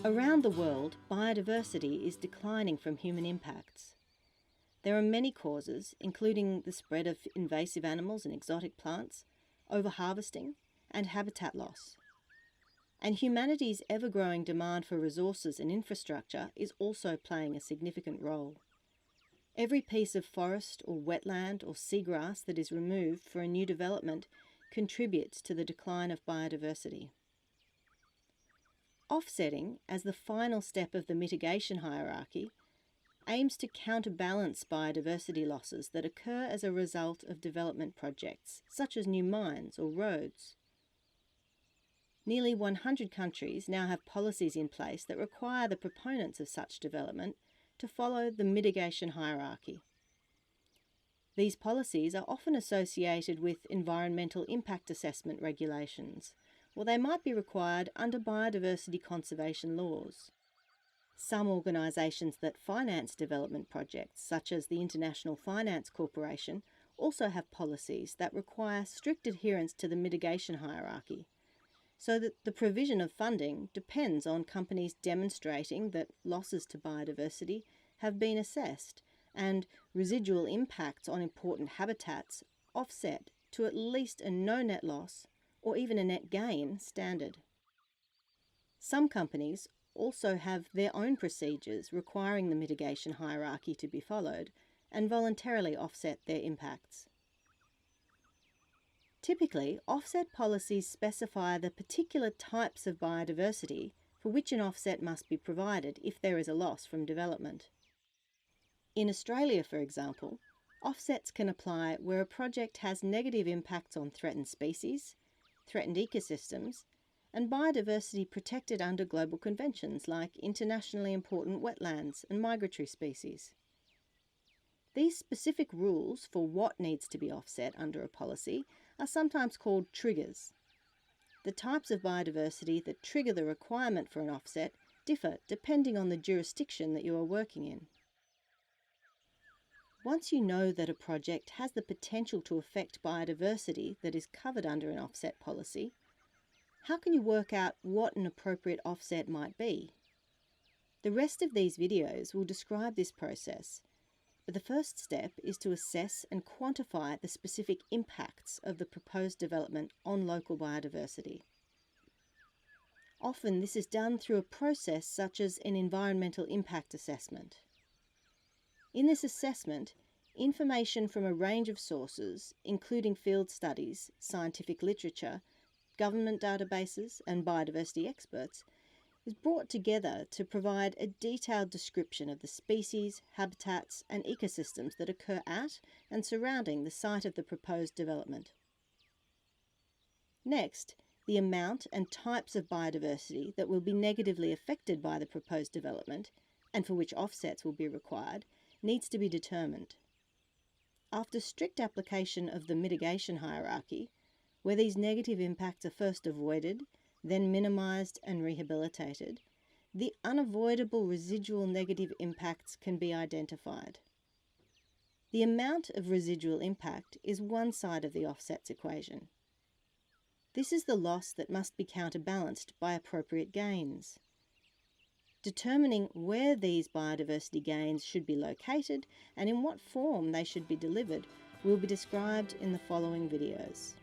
Around the world, biodiversity is declining from human impacts. There are many causes, including the spread of invasive animals and exotic plants, overharvesting, and habitat loss. And humanity's ever-growing demand for resources and infrastructure is also playing a significant role. Every piece of forest or wetland or seagrass that is removed for a new development contributes to the decline of biodiversity. Offsetting, as the final step of the mitigation hierarchy, aims to counterbalance biodiversity losses that occur as a result of development projects, such as new mines or roads. Nearly 100 countries now have policies in place that require the proponents of such development to follow the mitigation hierarchy. These policies are often associated with environmental impact assessment regulations, or they might be required under biodiversity conservation laws. Some organisations that finance development projects, such as the International Finance Corporation, also have policies that require strict adherence to the mitigation hierarchy, so that the provision of funding depends on companies demonstrating that losses to biodiversity have been assessed and residual impacts on important habitats offset to at least a no net loss or even a net gain standard. Some companies also have their own procedures requiring the mitigation hierarchy to be followed and voluntarily offset their impacts. Typically, offset policies specify the particular types of biodiversity for which an offset must be provided if there is a loss from development. In Australia, for example, offsets can apply where a project has negative impacts on threatened species, threatened ecosystems, and biodiversity protected under global conventions like internationally important wetlands and migratory species. These specific rules for what needs to be offset under a policy are sometimes called triggers. The types of biodiversity that trigger the requirement for an offset differ depending on the jurisdiction that you are working in. Once you know that a project has the potential to affect biodiversity that is covered under an offset policy, how can you work out what an appropriate offset might be? The rest of these videos will describe this process, but the first step is to assess and quantify the specific impacts of the proposed development on local biodiversity. Often this is done through a process such as an environmental impact assessment. In this assessment, information from a range of sources, including field studies, scientific literature, government databases, and biodiversity experts, is brought together to provide a detailed description of the species, habitats, and ecosystems that occur at and surrounding the site of the proposed development. Next, the amount and types of biodiversity that will be negatively affected by the proposed development, and for which offsets will be required, needs to be determined. After strict application of the mitigation hierarchy, where these negative impacts are first avoided, then minimised and rehabilitated, the unavoidable residual negative impacts can be identified. The amount of residual impact is one side of the offsets equation. This is the loss that must be counterbalanced by appropriate gains. Determining where these biodiversity gains should be located and in what form they should be delivered will be described in the following videos.